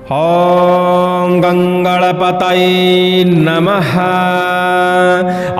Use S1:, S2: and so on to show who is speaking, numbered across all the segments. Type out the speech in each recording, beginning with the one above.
S1: ओम गंगणपतये नमः।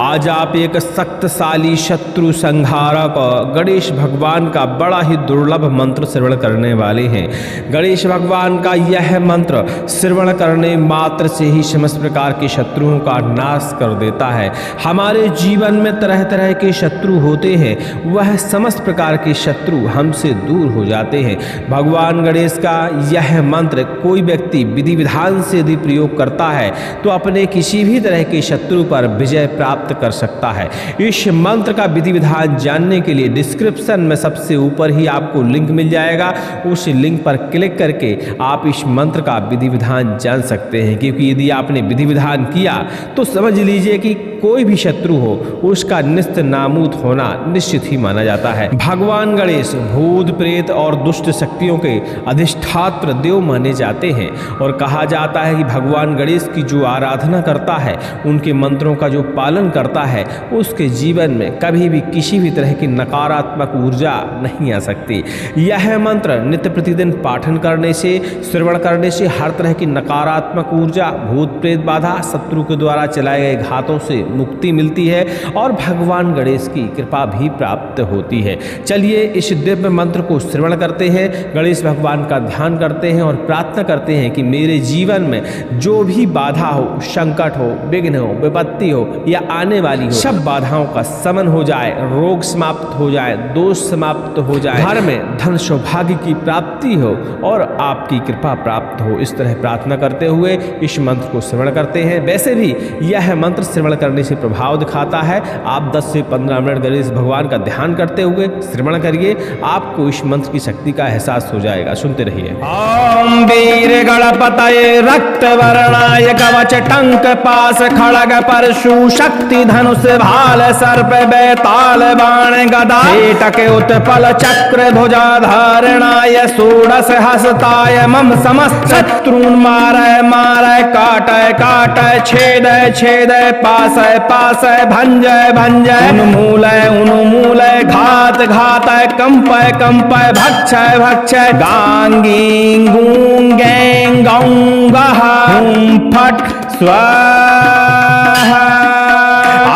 S1: आज आप एक शक्तिशाली शत्रु संहारक गणेश भगवान का बड़ा ही दुर्लभ मंत्र श्रवण करने वाले हैं। गणेश भगवान का यह मंत्र श्रवण करने मात्र से ही समस्त प्रकार के शत्रुओं का नाश कर देता है। हमारे जीवन में तरह तरह के शत्रु होते हैं, वह समस्त प्रकार के शत्रु हमसे दूर हो जाते हैं। भगवान गणेश का यह मंत्र कोई व्यक्ति विधि विधान से यदि प्रयोग करता है तो अपने किसी भी तरह के शत्रु पर विजय प्राप्त कर सकता है। इस मंत्र का विधि विधान जानने के लिए डिस्क्रिप्शन में सबसे ऊपर ही आपको लिंक मिल जाएगा। उस लिंक पर क्लिक करके आप इस मंत्र का विधि विधान जान सकते हैं, क्योंकि यदि आपने विधि विधान किया तो समझ लीजिए कि कोई भी शत्रु हो उसका निस्त नामूद होना निश्चित ही माना जाता है। भगवान गणेश भूत प्रेत और दुष्ट शक्तियों के अधिष्ठात्र देव माने जाते हैं और कहा जाता है कि भगवान गणेश की जो आराधना करता है, उनके मंत्रों का जो पालन करता है, उसके जीवन में कभी भी किसी भी तरह की नकारात्मक ऊर्जा नहीं आ सकती। यह मंत्र नित्य प्रतिदिन पाठन करने से, श्रवण करने से हर तरह की नकारात्मक ऊर्जा, भूत प्रेत बाधा, शत्रु के द्वारा चलाए गए घातों से मुक्ति मिलती है और भगवान गणेश की कृपा भी प्राप्त होती है। चलिए इस दिव्य मंत्र को श्रवण करते हैं, गणेश भगवान का ध्यान करते हैं और प्रार्थना करते हैं कि मेरे जीवन में जो भी बाधा हो, संकट हो, विघ्न हो, विपत्ति हो या आने वाली हो, सब बाधाओं का शमन हो जाए, रोग समाप्त हो जाए, दोष समाप्त हो जाए, घर में धन सौभाग्य की प्राप्ति हो और आपकी कृपा प्राप्त हो। इस तरह प्रार्थना करते हुए इस मंत्र को श्रवण करते हैं। वैसे भी यह मंत्र श्रवण करने से प्रभाव दिखाता है। आप 10 से 15 मिनट गणेश भगवान का ध्यान करते हुए श्रवण करिए, आपको इस मंत्र की शक्ति का एहसास हो जाएगा। सुनते रहिए।
S2: ओम वीर गणपतये रक्त वर्णाय कवच टंक पास खड़ग परशु शक्ति धनुष भाल सर्प बेताल बाण गदा कीटक उत्पल चक्र ध्वजा धारणाय षोडश हस्ताय मम समस्त शत्रून् मारय मारय काटय काटय छेदय छेदय पासय पासय भंजय भंजय उन्मूलय उन्मूलय घात घातय कंपय कंपय भक्षय भक्षय गांगी गूं गैं गौं गः हुं फट् स्वाहा।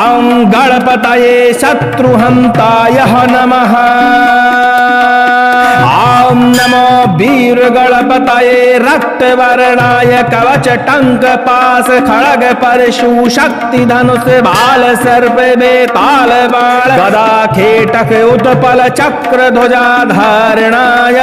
S2: ॐ गणपतये शत्रुहन्ताय नमः। ॐ नमो वीर गणपतये रक्त वर्णाय कवच टंक पास खड़ग परशु शक्ति धनुष भाल सर्प बेताल बाण गदा खेटक उत्पल चक्र ध्वजा धारणाय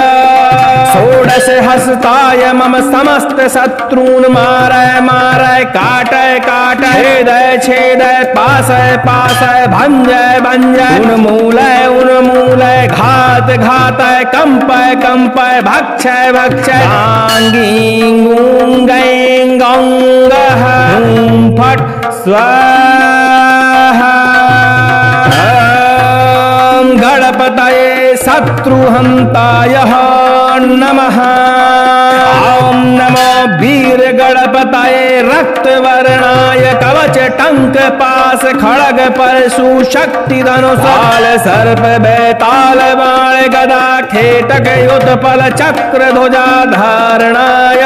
S2: षोडश हस्ताय मम समस्त शत्रून् मारय मारय काटय काटय छेदय छेदय पासय पासय भंजय भंजय उन्मूलय उन्मूलय घात घातय कंपय कंपय भक्षय भक्षय गांगी गूं गैं गौं गः हुं फट् स्वाहा। ॐ गणपतये शत्रुहन्ताय नमः। ॐ नमो वीर गणपतये रक्त वर्णाय कवच टंक पास खड़ग परशु शक्ति धनुष भाल सर्प बेताल बाण गदा खेटक उत्पल चक्र ध्वजा धारणाय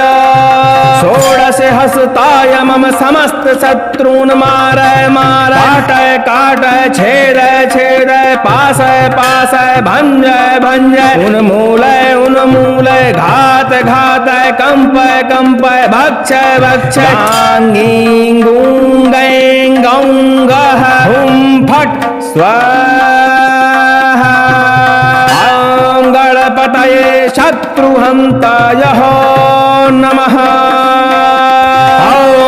S2: षोडश हस्ताय मम समस्त शत्रून् मारय मारय काटय काटय छेदय छेदय पासय पासय भंजय भंजय उन्मूलय उन्मूलय घात घातय कंपय कंपय भक्षय भक्षय गांगी गूं गैं गौं गः हुं फट् स्वाहा। ॐ गणपतये शत्रुहन्ताय नमः।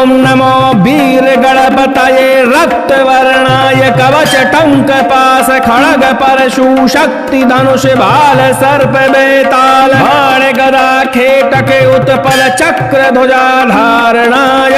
S2: ॐ नमो वीर गणपतये रक्त वर्णाय कवच टंक पास खड़ग परशु शक्ति धनुष भाल सर्प बेताल बाण गदा खेटक उत्पल चक्र ध्वजा धारणाय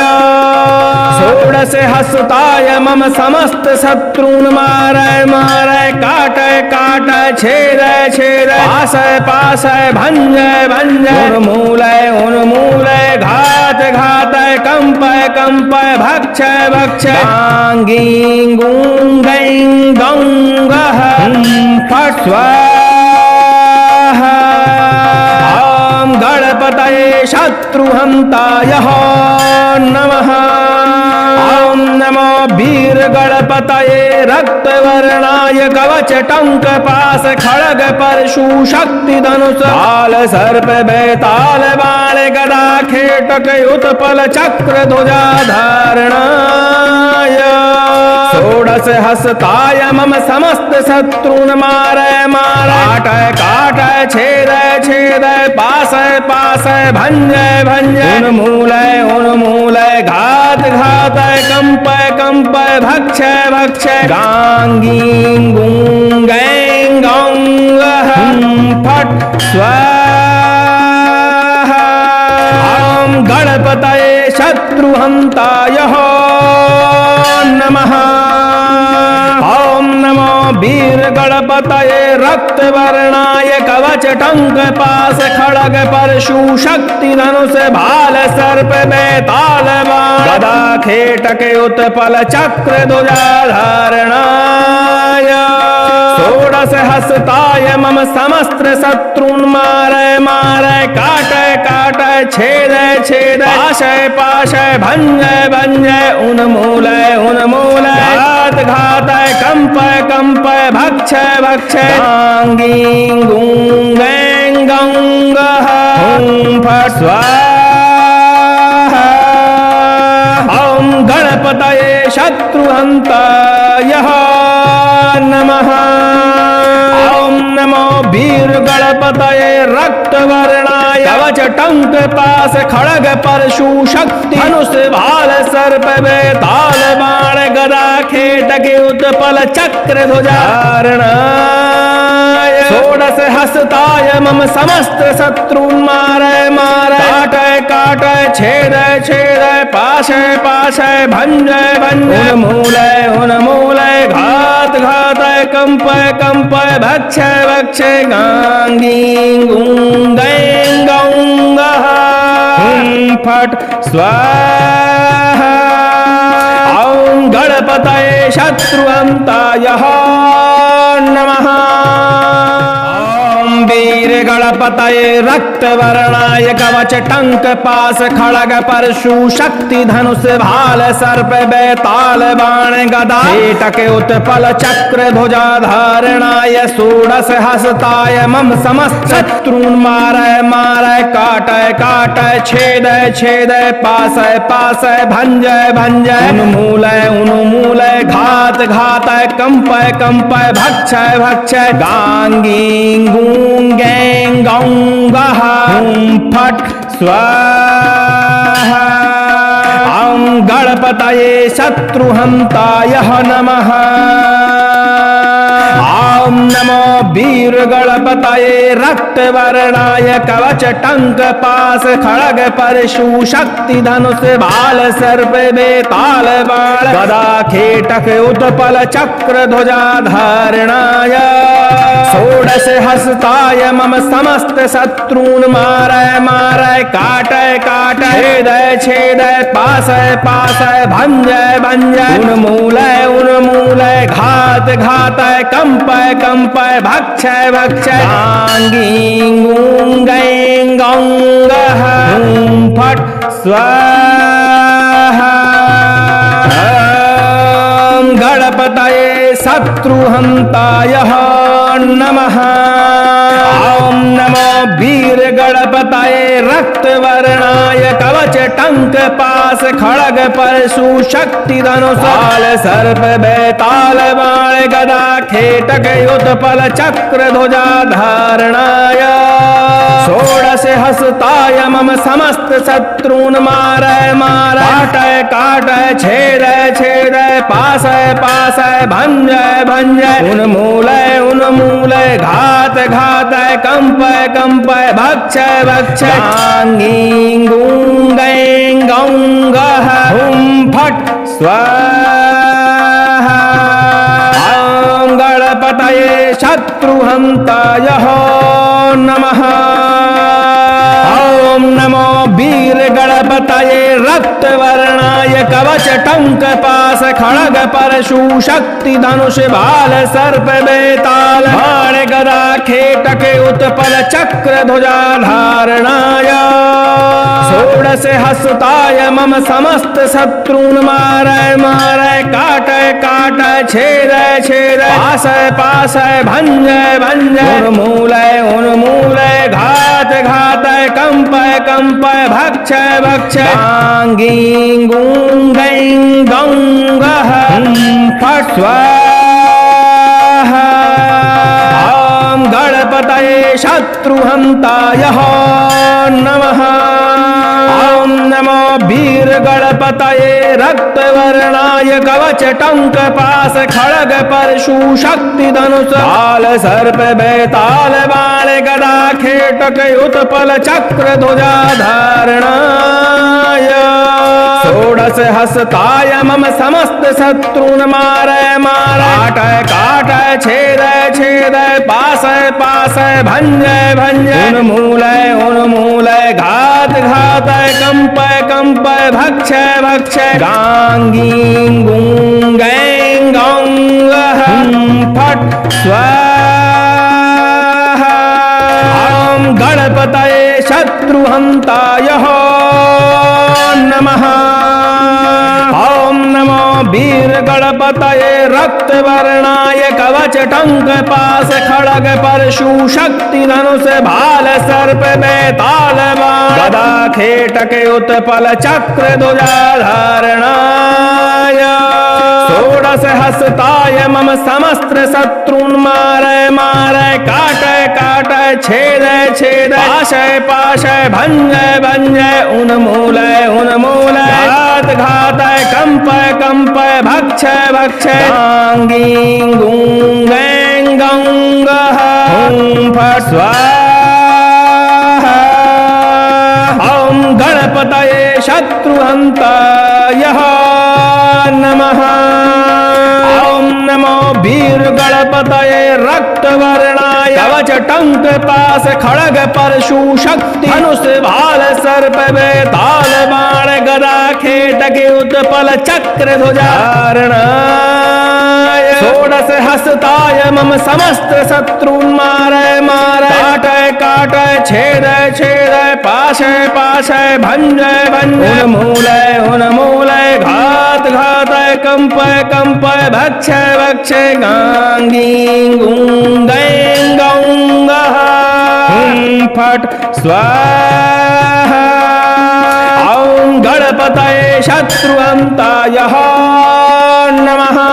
S2: षोडश हस्ताय मम समस्त शत्रून् मारय मारय काटय काटय छेदय छेदय पासय पासय भंजय भंजय उन्मूलय उन्मूलय घात घातय कंपय कंपय भक्षय भक्षय गांगी गूं गैं गौं गः हुं फट् स्वाहा। ॐ गणपतये गणपतये शत्रुहन्ताय नमः। ॐ नमो वीरगणपतये रक्तवर्णाय कवचटङ्कपाश खड्ग परशु शक्तिधनुष भाल सर्प बेताल बाण गदा खेटक उत्पल चक्र ध्वजा धारणाय षोडश हस्ताय मम समस्त शत्रून् मारय काटय काटय छेदय छेदय पाशय पाशय भञ्जय भञ्जय उन्मूलय घात घातय कंपय कंपय भक्षय भक्षय गांगीं गुं गैं गौं फट् स्वाहा। ॐ गणपतये शत्रुहन्ताय नमः। ॐ नमो वीरगणपतये रक्तवर्णाय कवचटङ्कपाश खड्ग परशु शक्तिधनुष भाल सर्प बेताल बाण गदा खेटक उत्पल चक्र ध्वजा धारणाय षोडश हस्ताय मम समस्त शत्रून् मारय मारय काटय काटय छेदय छेदय पाशय पाशय भञ्जय भञ्जय उन्मूलय घात घातय कंपय कंपय भक्षय भक्षय गांगीं गुं गैं गौं फट् स्वाहा। ॐ गणपतये शत्रुहन्ताय नमः। ॐ नमो वीरगणपतये रक्तवर्णाय कवचटङ्कपाश खड्ग परशु शक्तिधनुष भाल सर्प बेताल बाण गदा खेटक उत्पल चक्र ध्वजा धारणाय षोडश हस्ताय मम समस्त शत्रून् मारय मारय काटय काटय छेदय छेदय पाशय पाशय भञ्जय भञ्जय उन्मूलय घात घातय कंपय कंपय भक्षय भक्षय गांगीं गुं गैं गौं फट् स्वाहा। ॐ गणपतये शत्रुहन्ताय नमः। वीरगणपतये रक्तवर्णाय कवचटङ्कपाश खड्ग परशु शक्तिधनुष भाल सर्प बेताल बाण गदा खेटक उत्पल चक्र ध्वजा धारणाय षोडश हस्ताय मम समस्त शत्रून् मारय मारय काटय काटय छेदय छेदय पाशय पाशय भञ्जय भञ्जय उन्मूलय घात घातय कंपय कंपय भक्षय भक्षय गांगीं गुं गैं गौं फट् स्वाहा। ॐ गणपतये शत्रुहन्ताय नमः। ॐ नमो वीरगणपतये रक्तवर्णाय कवचटङ्कपाश खड्ग परशु शक्तिधनुष भाल सर्प बेताल बाण गदा खेटक उत्पल चक्र ध्वजा धारणाय षोडश हस्ताय मम समस्त शत्रून् मारय मारय काटय काटय छेदय छेदय पाशय पाशय भञ्जय भञ्जय उन्मूलय घात घातय कंपय कंपय भक्षय भक्षय गांगीं गुं गैं गौं फट् स्वाहा। ॐ गणपतये शत्रुहन्ताय नमः। ॐ नमो वीरगणपतये रक्तवर्णाय कवचटङ्कपाश खड्ग परशु शक्तिधनुष भाल सर्प बेताल बाण गदा खेटक उत्पल चक्र ध्वजा धारणाय षोडश हस्ताय मम समस्त शत्रून् मारय मारय काटय काटय छेदय छेदय पाशय पाशय भञ्जय भञ्जय उन्मूलय घात घातय कंपय कंपय भक्षय भक्षय गांगीं गुं गैं गौं फट् स्वाहा। ॐ गणपतये शत्रुहन्ताय नमः। ॐ नमो वीरगणपतये रक्तवर्णाय कवच टंक पास खड़ग परशु शक्ति धनुष भाल सर्प बेताल बाण गदा खेटक उत्पल चक्र ध्वजा धारणाय षोडश हस्ताय मम समस्त शत्रुन मारय मारय काटय काटय छेदय छेदय पासय पासय भंजय भंजय उन्मूलय उन्मूलय घात घातय कंपय कंपय भक्षय भक्षय गांगीं गूं गैं गं गः फट् स्वाहा ॐ गणपतये शत्रुहन्ताय नमः ॐ नमो वीर गणपतये रक्तवर्णाय कवच टंक पास खड़ग परशु शक्ति धनुष भाल सर्प बेताल बाण गदा खेटक उत्पल चक्र ध्वजा धारणाय षोडश हस्ताय मम समस्त शत्रुन मारय मारय काटय काटय छेदय छेदय पासय पासय भंजय भंजय उन्मूलय उन्मूलय घात घातय कंपय कंपय भक्षय भक्षय गांगीं गूं गैं गं गः फट् स्वाहा ॐ गणपतये शत्रुहन्ताय नमः ॐ नमो वीर गणपतये रक्तवर्णाय कवच टंक पास खड़ग परशु शक्ति धनुष भाल सर्प बेताल बाण गदा खेटक उत्पल चक्र ध्वजा धारणाय षोडश हस्ताय मम समस्त शत्रुन मारय मारय काटय काटय छेदय छेदय पाशय पाशय भंजय भंजय उन्मूलय उन्मूलय घात घातय कंपय कंपय भक्षय भक्षय गांगीं गूं गैं गं गः फट् स्वाहा ॐ गणपतये शत्रुहन्ताय नमः ॐ नमो वीर गणपतये रक्तवर्णाय कवच टंक पास खड़ग परशु शक्ति धनुष भाल सर्प बेताल बाण गदा खेटक उत्पल चक्र ध्वजा धारणाय षोडश हस्ताय मम समस्त शत्रुन मारय मारय काटय काटय छेदय छेदय पाशय पाशय भंजय भंजय उन्मूलय उन्मूलय घात घातय कंपय कंपय भक्षय भक्षय गांगीं गूं गैं गं गः फट् स्वाहा ॐ गणपतये शत्रुहन्ताय नमः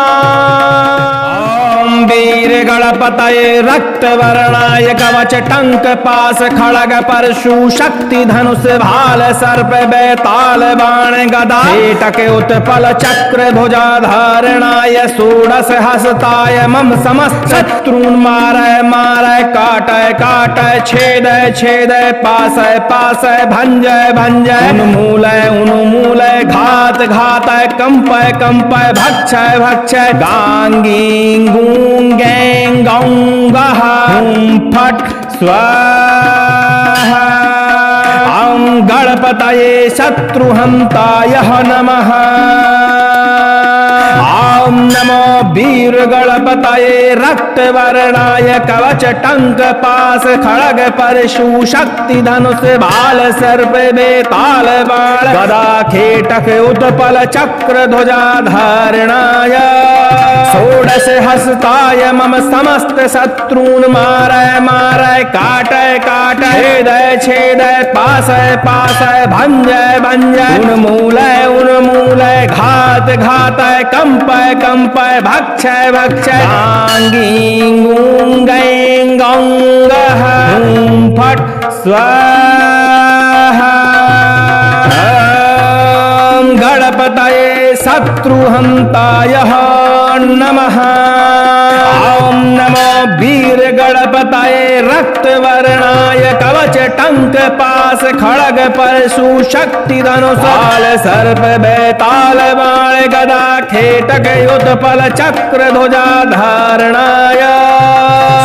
S2: ॐ वीर गणपतये रक्तवर्णाय कवच टंक पास खड़ग परशु शक्ति धनुष भाल सर्प बेताल बाण गदा खेटक उत्पल चक्र ध्वजा धारणाय षोडश हस्ताय मम समस्त शत्रुन मारय मारय काटय काटय छेदय छेदय पासय पासय भंजय भंजय उन्मूलय उन्मूलय घात घातय कंपय कंपय भक्षय भक्षय गांगीं गूं गैं गं गः फट् स्वाहा ॐ गणपतये शत्रुहन्ताय नमः ॐ नमो वीर गणपतये रक्तवर्णाय कवच टंक पास खड़ग परशु शक्ति धनुष भाल सर्प बेताल बाण गदा खेटक उत्पल चक्र ध्वजा धारणाय षोडश हस्ताय मम समस्त शत्रुन मारय मारय काटय काटय छेदय छेदय पासय पासय भंजय भंजय उन्मूलय उन्मूलय घात घातय कंपय कंपय भक्षय भक्षय गांगीं गूं गैं गं गः फट् स्वाहा ॐ गणपतये शत्रुहन्ताय नमः ॐ नमो वीर गणपतये रक्तवर्णाय कवच टंक पास खड़ग परशु शक्ति धनुष भाल सर्प बेताल बाण गदा खेटक उत्पल चक्र ध्वजा धारणाय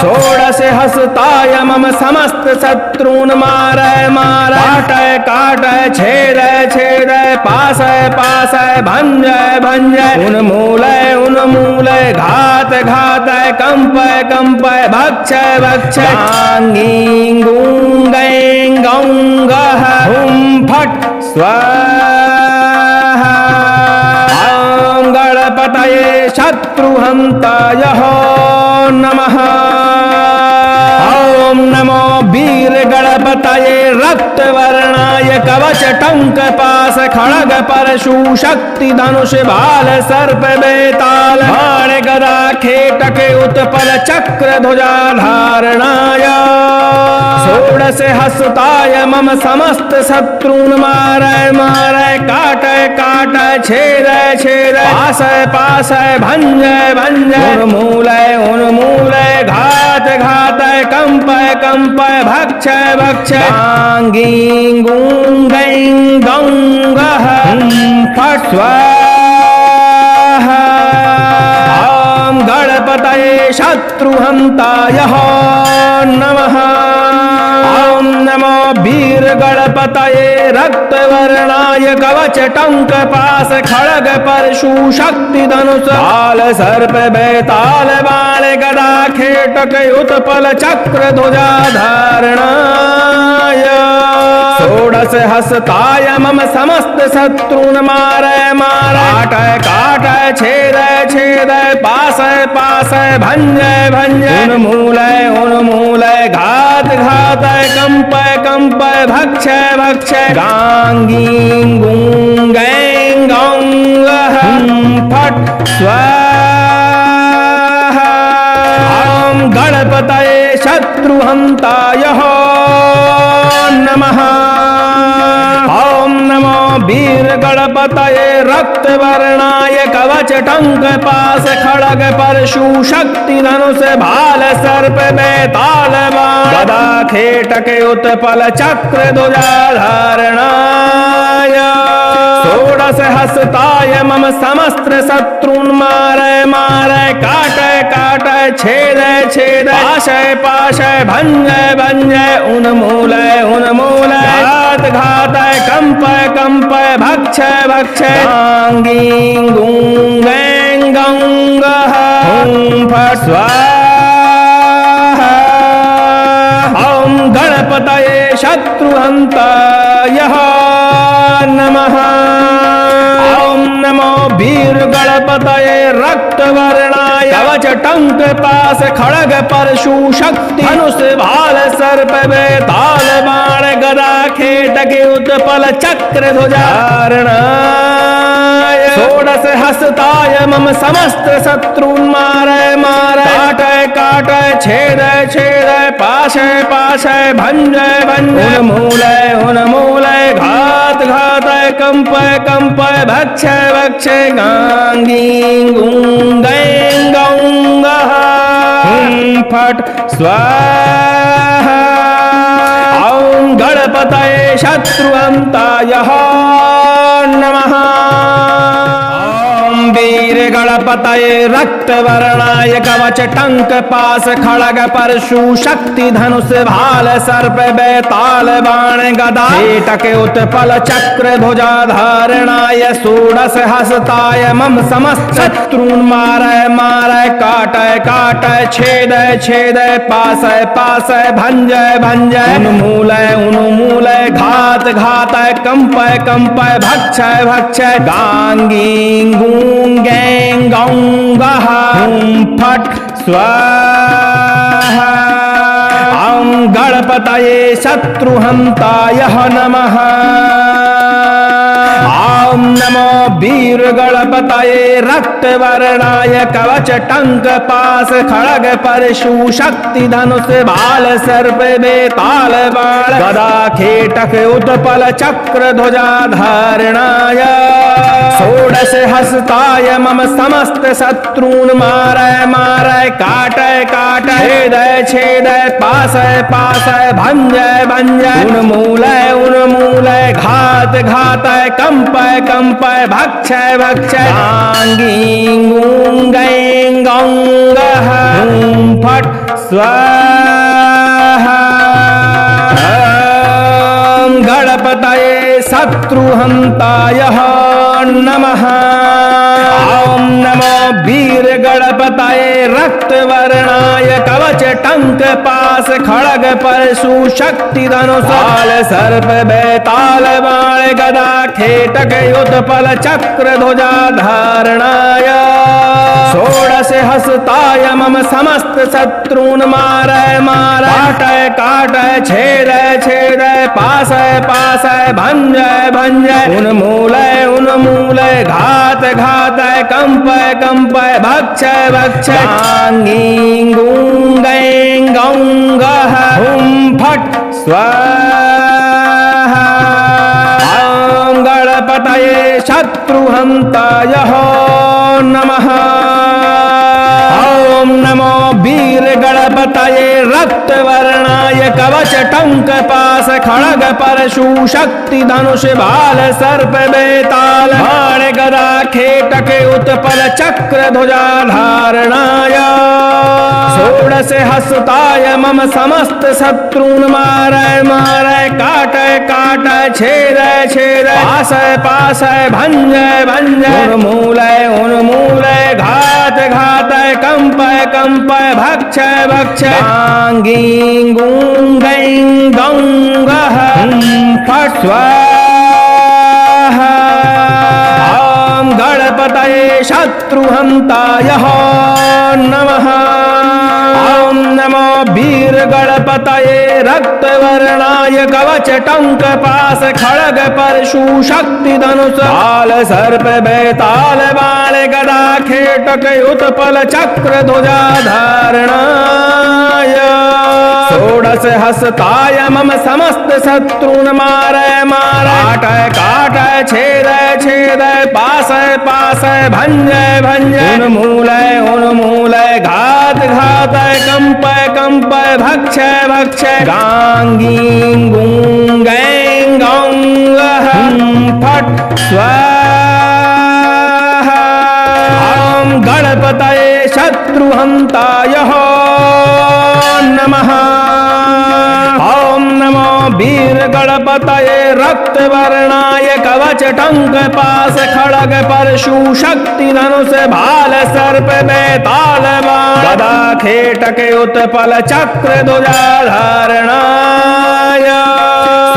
S2: षोडश हस्ताय मम समस्त शत्रुन मारय मारय काटय काटय छेदय छेदय पासय पासय भंजय भंजय उन्मूलय उन्मूलय घात घातय कंपय कंपय भक्षय भक्षय गांगीं गूं गैं गौं गः हुं फट् स्वाहा। ॐ गणपतये शत्रुहन्ताय नमः। ॐ नमो वीर गणपतये रक्तवर्णाय कवच टंक पास खड़ग परशु शक्ति धनुष भाल सर्प बेताल बाण गदा खेटक उत्पल चक्र ध्वजा धारणाय षोडश हस्ताय मम समस्त शत्रून् मारय मारय काटय काटय छेदय छेदय पासय पासय भंजय भंजय उन्मूलय उन्मूलय घात घातय कंपय कंपय भक्षय भक्षय गांगीं गूं गैं गौं गः फट् स्वाहा। ॐ गणपतये शत्रुहन्ताय नमः। ॐ नमो वीर गणपतये रक्तवर्णाय कवच टंक पास खड़ग परशु शक्ति धनुष भाल सर्प बेताल बाण गदा खेटक उत्पल चक्र ध्वजा धारणाय षोडश हस्ताय मम समस्त शत्रून् मारय मारय काटय काटय छेदय छेदय पासय पासय भंजय भंजय उन्मूलय उन्मूलय घात घातय कंपय कंपय भक्षय भक्षय गांगीं गूं गैं गौं गः फट् स्वाहा। ॐ गणपतये शत्रुहन्ताय नमः। ॐ नमो वीर गणपतये रक्तवर्णाय कवच टंक पास खड़ग परशु शक्ति धनुष भाल सर्प बेताल बाण गदा खेटक उत्पल चक्र ध्वजा धारणाय षोडश हस्ताय मम समस्त शत्रून् मारय मारय काटय काटय छेदय छेदय पाशय पाशय भंजय भंजय उन्मूलय उन्मूलय घात घातय कंपय कंपय भक्षय भक्षय गांगीं गूं गैं गौं गः हुं फट् स्वाहा। ॐ गणपतये शत्रुहन्ताय नमः। ॐ नमो वीर गणपतये रक्तवर्णाय कवच टंक पास खड़ग परशु शक्ति धनुष भाल सर्प बेताल बाण गदा खेटक उत्पल चक्र ध्वजा धारणाय षोडश हस्ताय मम समस्त शत्रून् मारय मारय काटय काटय छेदय छेदय पाशय पाशय भंजय भंजय उन्मूलय उन्मूलय घात घातय कंपय कंपय भक्षय भक्षय गांगीं गूं गैं गौं गः हुं फट् स्वाहा। ॐ गणपतये शत्रुहन्ताय नमः। ॐ वीर गणपतये रक्तवर्णाय कवच टंक पास खड़ग परशु शक्ति धनुष भाल सर्प बेताल बाण गदा खेटक उत्पल चक्र ध्वजा धारणाय षोडश हस्ताय मम समस्त शत्रून् मारय मारय काटय काटय छेदय छेदय पासय पासय भंजय भंजय उन्मूलय उन्मूलय घात घातय कंपय कंपय भक्षय भक्षय गांगीं गूं गैं गौं गः हुं फट् स्वाहा। ॐ गणपतये शत्रुहन्ताय नमः। ॐ नमो वीर गणपतये रक्तवर्णाय कवच टंक पास खड़ग परशु शक्ति धनुष भाल सर्प बेताल बाण गदा खेटक उत्पल चक्र ध्वजा धारणाय षोडश हस्ताय मम समस्त शत्रून् मारय मारय काटय काटय छेदय छेदय पासय पासय भंजय भंजय उन्मूलय उन्मूलय घात घातय कंपय कंपय भक्षय भक्षय गांगीं गूं गैं गौं गः हुं फट् स्वाहा। ॐ गणपतये शत्रुहन्ताय नमः। ॐ नमो वीर गणपतये रक्तवर्णाय कवच टंक पास खड़ग परशु शक्ति धनुष भाल सर्प बेताल बाण गदा खेटक उत्पल चक्र ध्वजा धारणाय षोडश हस्ताय मम समस्त शत्रून् मारय मारय काटय काटय छेदय छेदय पाशय पाशय भंजय भंजय उन्मूलय उन्मूलय घात घातय कंपय कंपय भक्षय भक्षय गांगीं गूं गैं गौं गः हुं फट् स्वाहा। ॐ गणपतये शत्रुहन्ताय नमः। ॐ नमो वीर गणपतये रक्तवर्णाय कवच टंक पास खड़ग परशु शक्ति धनुष भाल सर्प बेताल बाण गदा खेटक उत्पल चक्र ध्वजा धारणाय षोडश हस्ताय मम समस्त शत्रून् मारय मारय काटय काटय छेदय छेदय पाशय पाशय भंजय भंजय उन्मूलय उन्मूलय घात घातय कंपय कंपय भक्षय भक्षय गांगीं गूं गैं गौं गः फट् स्वाहा। ॐ गणपतये शत्रुहन्ताय नमः। ॐ नमो वीर गणपतये रक्तवर्णाय कवच टंक पास खड़ग परशु शक्ति धनुष भाल सर्प बेताल बाण गदा खेटक उत्पल चक्र ध्वजा धारणाय षोडश हस्ताय मम समस्त शत्रून् मारय मारय काटय काटय छेदय छेदय पाशय पाशय भंजय भंजय उन्मूलय उन्मूलय घात घातय कंपय कंपय भक्षय भक्षय गांगीं गूं गैं गौं गः फट् स्वाहा। ॐ गणपतये शत्रुहन्ताय नमः। ॐ नमो वीर गणपतये रक्तवर्णाय कवच टंक पास खड़ग परशु शक्ति धनुष भाल सर्प बेताल बाण गदा खेटक उत्पल चक्र ध्वजा धारणाय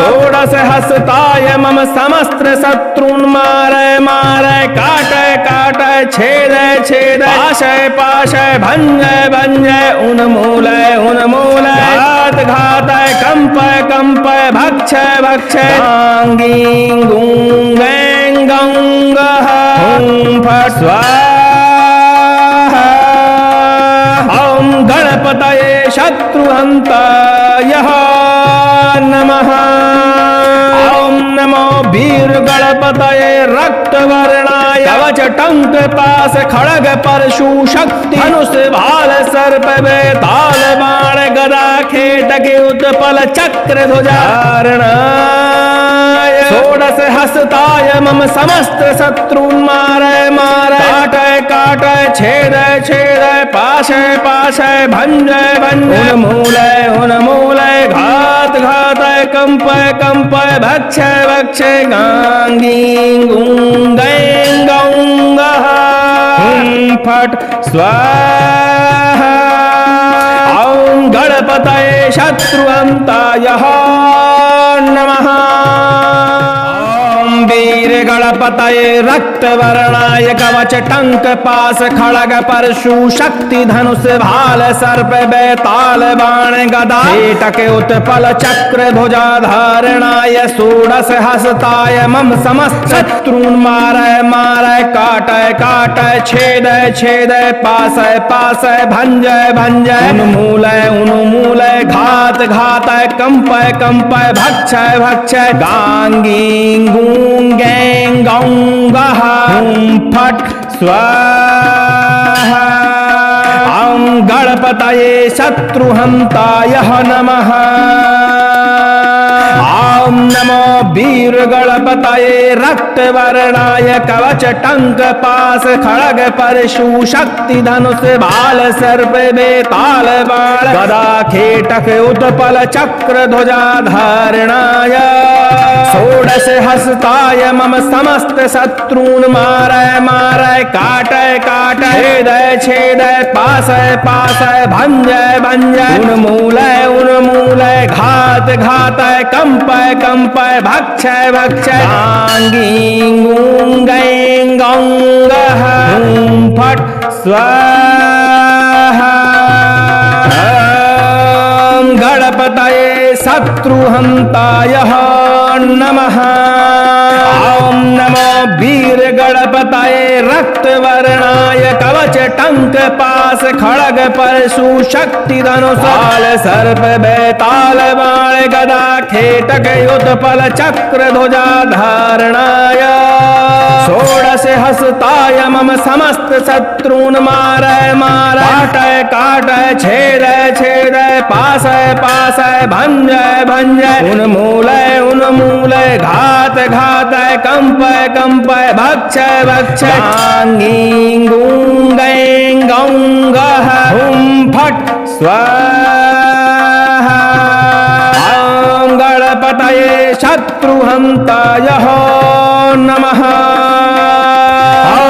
S2: षोडश हस्ताय मम समस्त शत्रून् मारय मारय काटय काटय छेदय छेदय पाशय पाशय भंजय भंजय उन्मूलय उन्मूलय घात घातय कंपय कंपय भक्षय भक्षय गांगीं गूं गैं गौं गः हुं फट् स्वाहा। ॐ गणपतये शत्रुहन्ताय नमः। ॐ नमो वीर गणपतये रक्तवर्णाय कवच टंक पास खड़ग परशु शक्ति धनुष भाल सर्प बेताल बाण गदा खेटक उत्पल चक्र ध्वजा धारणाय षोडश हस्ताय मम समस्त शत्रून् मारय मारय काटय काटय छेदय छेदय पाशय पाशय भंजय भंजय उन्मूलय उन्मूलय घात घातय कंपय कंपय भक्षय भक्षय गांगीं गूं गैं गौं गः फट् स्वाहा। ॐ गणपतये शत्रुहन्ताय नमः। वीर गणपतये रक्तवर्णाय कवच टंक पास खड़ग परशु शक्ति धनुष भाल सर्प बेताल बाण गदा खेटक उत्पल चक्र ध्वजा धारणाय षोडश हस्ताय मम समस्त शत्रून् मारय मारय काटय काटय छेदय छेदय पाशय पाशय भंजय भंजय उन्मूलय उन्मूलय घात घातय कंपय कंपय भक्षय भक्षय गांगीं गूं गैं गौं गः फट् स्वाहा। ॐ गणपतये शत्रुहन्ताय नमः। ॐ नमो वीर गणपतये रक्तवर्णाय कवच टंक पास खड़ग परशु शक्ति धनुष भाल सर्प बेताल बाण गदा खेटक उत्पल चक्र ध्वजा धारणाय षोडश हस्ताय मम समस्त शत्रून् मारय मारय काटय काटय छेदय छेदय पासय पासय भंजय भंजय उन्मूलय घात घातय कंपय कंपय भक्षय भक्षय गांगीं गूं गैं गौं गः हुं फट् स्वाहा गणपतये शत्रुहन्ताय नमः। ॐ नमो वीर गणपतये रक्तवर्णाय कवच टंक पास खड़ग परशु शक्ति धनुष भाल सर्प बेताल बाण गदा खेटक उत्पल चक्र ध्वजा धारणाय षोडश हस्ताय मम समस्त शत्रून् मारय मारय काटय काटय छेदय छेदय पासय पासय भंजय भंजय उन्मूलय घात घातय कंपय कंपय भक्षय भक्षय गांगीं गूं गैं गौं गः हुं फट् स्वाहा। ॐ गणपतये शत्रुहन्ताय नमः। ॐ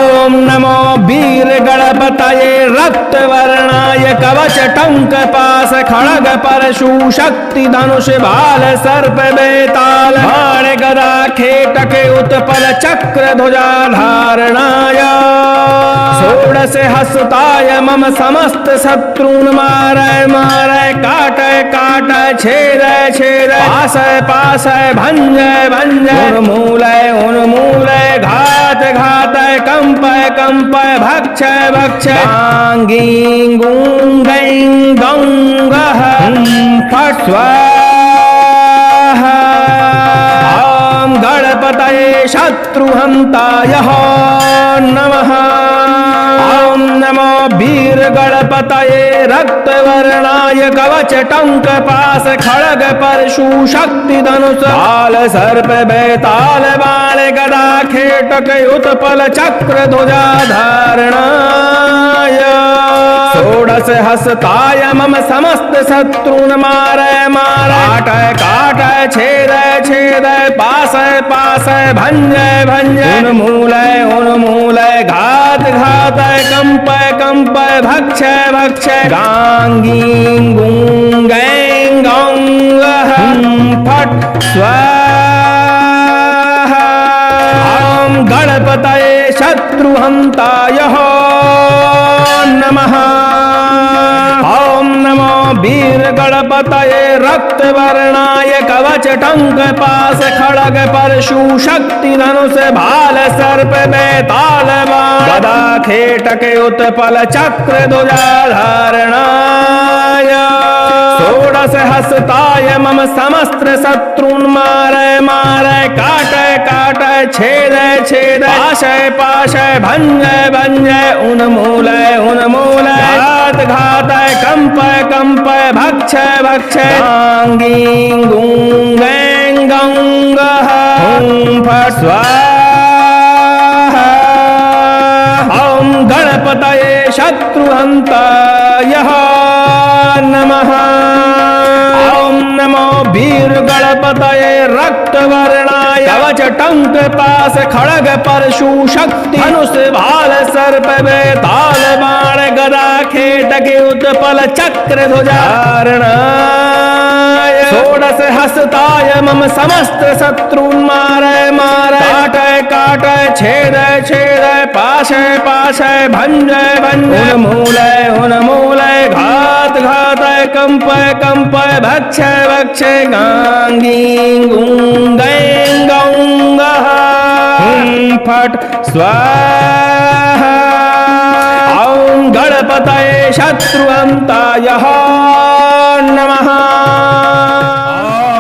S2: नमो वीर गणपतये रक्तवर्णाय कवच टंक पास खड़ग परशु शक्ति धनुष भाल सर्प बेताल बाण गदा खेटक उत्पल चक्र ध्वजा धारणाय षोडश हस्ताय मम समस्त शत्रून् मारय मारय काटय काटय छेदय छेदय पासय पासय भंजय भंजय उन्मूलय घात घातय कंपय कंपय भक्षय भक्षय गांगीं गूं गैं गौं गः हुं फट् स्वाहा। ॐ गणपतये शत्रुहन्ताय नमः। ॐ नमो वीर गणपतये रक्तवर्णाय कवच टंक पास खड़ग परशु शक्ति धनुष भाल सर्प बेताल बाण गदा खेटक उत्पल चक्र ध्वजा धारणाय षोडश हस्ताय मम समस्त शत्रून् मारय मारय काटय काटय छेदय छेदय पासय पासय भंजय भंजय उन्मूलय घात घातय कंपय कंपय भक्षय भक्षय गांगीं गूं गैं गौं गः हुं फट् स्वाहा। ॐ गणपतये शत्रुहन्ताय नमः। ॐ नमो वीर गणपतये रक्तवर्णाय कवच टंक पास खड़ग परशु शक्ति धनुष भाल सर्प बेताल बाण गदा खेटक उत्पल चक्र ध्वजा धारणाय षोडश हस्ताय मम समस्त शत्रून् मारय मारय काटय काटय छेदय छेदय पाशय पाशय भंजय भंजय उन्मूलय घात घातय कंपय कंपय भक्षय भक्षय गांगीं गूं गैं गौं गः हुं फट् स्वाहा। ॐ गणपतये शत्रुहन्ताय नमः। ॐ नमो वीर गणपतये रक्तवर्णाय कवच टंक पास खड़ग परशु शक्ति धनुष भाल सर्प बेताल बाण गदा खेटक उत्पल चक्र ध्वजा धारणाय षोडश हस्ताय मम समस्त शत्रून् मारय मारय काटय काटय छेदय छेदय पाशय पाशय भंजय भंजय उन्मूलय घात घातय कंपय कंपय भक्षय भक्षय गांगीं गूं गैं गौं गः हुं फट् स्वाहा। ॐ गणपतये शत्रुहन्ताय नमः।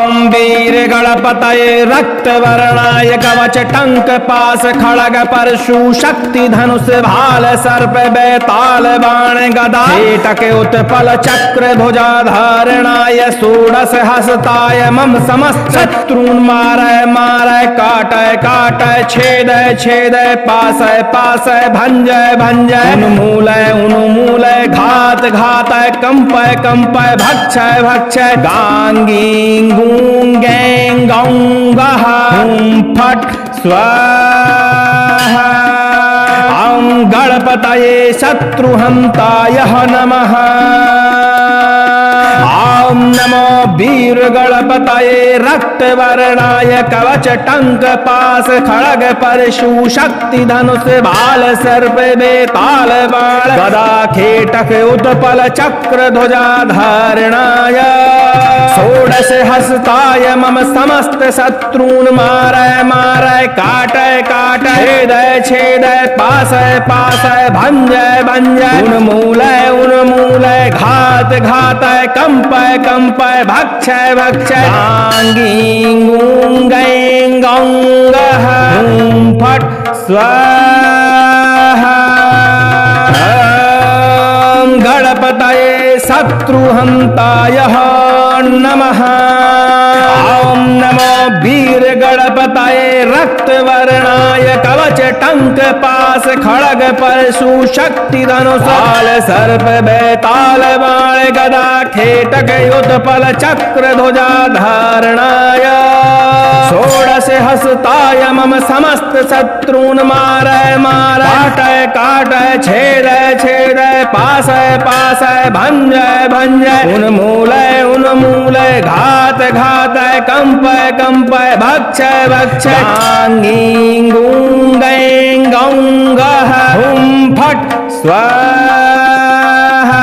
S2: ॐ वीर गणपतये रक्तवर्णाय कवच टंक पास खड़ग परशु शक्ति धनुष भाल सर्प बैताल बाण गदा कीटक उत्पल चक्र ध्वजा धारणाय षोडश हस्ताय मम समस्त शत्रून् मारय मारय काटय काटय छेदय छेदय पासय पासय भंजय भंजय उन्मूलय उन्मूलय घात घातय कंपय कंपय भक्षय भक्षय गांगीं गूं गैं गौं गः हुं फट् स्वाहा। ॐ गणपतये शत्रुहन्ताय नमः। ॐ नमो वीर गणपतये रक्तवर्णाय कवच टंक पास खड़ग परशु शक्ति धनुष भाल सर्प बेताल बाण गदा खेटक उत्पल चक्र ध्वजा धारणाय षोडश हस्ताय मम समस्त शत्रून् मारय मारय काटय काटय छेदय छेदय पासय पासय भंजय भंजय उन्मूलय उन्मूलय घात घातय कंपय कंपय भक्षय भक्षय गांगीं गूं गैं गौं गः हुं फट् स्वाहा। ॐ गणपतये शत्रुहन्ताय नमः। ॐ नमो वीर गणपतये रक्तवर्णाय कवच टंक पास खड़ग परशु शक्ति धनुष भाल सर्प बैताल बाण गदा खेटक उत्पल चक्र ध्वजा धारणाय षोडश हस्ताय मम समस्त शत्रून् मारय मारय काटय काटय छेदय छेदय पासय पासय भंजय भंजय उन्मूलय उन्मूलय घात घातय कंपय कंपय भक्षय भक्षय गांगीं गूं गैं गौं गः हुं फट् स्वाहा।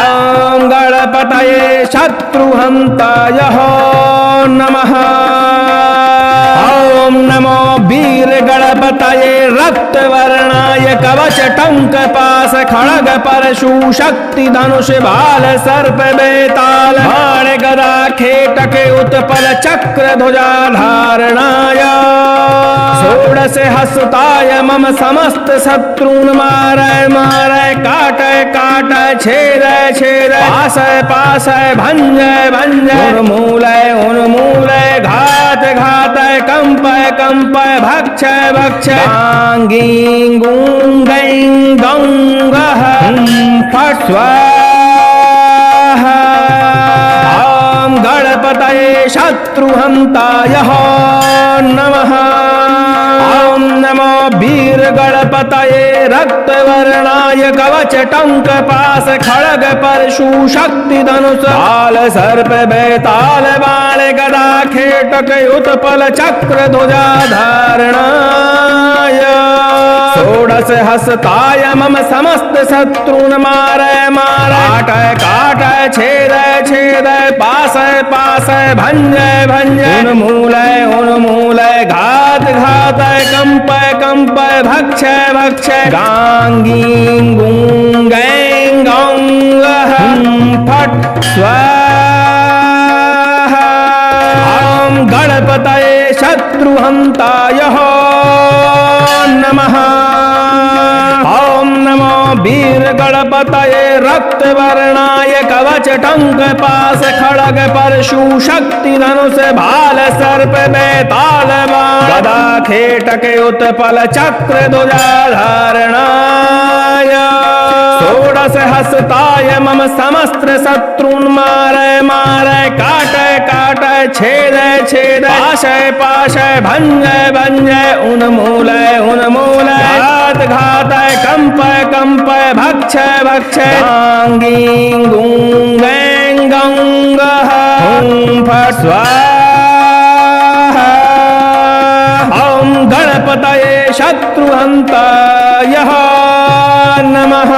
S2: ॐ गणपतये शत्रुहन्ताय नमः। ॐ नमो वीर गणपतये रक्तवर्णाय कवच टंक पास खड़ग परशु शक्ति धनुष भाल सर्प बेताल बाण गदा खेटक उत्पल चक्र ध्वजा धारणाय षोडश हस्ताय मम समस्त शत्रून् मारय मारय काटय काटय छेदय छेदय पासय पासय भंजय भंजय उन्मूलय उन्मूलय घात घातय कंपय कंपय भक्षय भक्षय गांगीं गूं गैं गौं गः हुं फट् स्वाहा। ॐ गणपतये शत्रुहन्ताय नमः। ॐ नमो वीर गणपतये रक्तवर्णाय कवच टंक पास खड़ग परशु शक्ति धनुष भाल सर्प बैताल बाण गदा खेटक उत्पल चक्र ध्वजा धारणाय षोडश हस्ताय मम समस्त शत्रून् मारय मारय काटय काटय छेदय छेदय पासय पासय भंजय भंजय उन्मूलय उन्मूलय घात घातय कंपय कंपय भक्षय भक्षय गांगीं गूं गैं गौं गः हुं फट् स्वाहा। ॐ गणपतये शत्रुहन्ताय नमः। ॐ नमो वीर गणपतये रक्तवर्णाय कवच टंक पास खड़ग परशु शक्ति धनुष भाल सर्प बैताल बाण गदा खेटक उत्पल चक्र ध्वजा धारणाय षोडश हस्ताय मम समस्त शत्रून् मारय मारय काटय काटय छेदय छेदय पाशय पाशय भंजय भंजय उन्मूलय उन्मूलय घात घातय कंपय कंपय भक्षय भक्षय गांगीं गूं गैं गौं गः हुं फट् स्वाहा। ॐ गणपतये शत्रुहन्ताय नमः।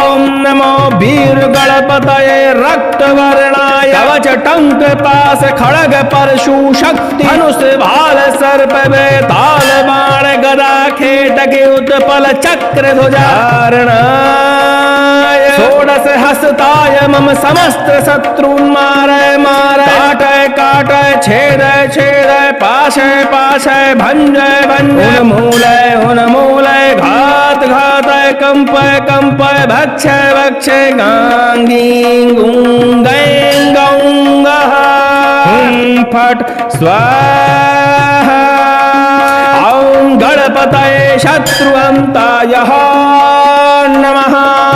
S2: ॐ नमो वीर गणपतये रक्तवर्णाय कवच टंक पास खड़ग परशु शक्ति धनुष भाल सर्प बेताल बाण गदा खेटक उत्पल चक्र ध्वजा धारणाय षोडश हस्ताय मम समस्त शत्रून् मारय मारय काटय काटय छेदय छेदय पाशय पाशय भंजय भंजय उन्मूलय घात घातय कंपय कंपय भक्षय भक्षय गांगी गुंगैं गौंगः फट स्वाहा ॐ गणपतये शत्रुहन्ताय नमः।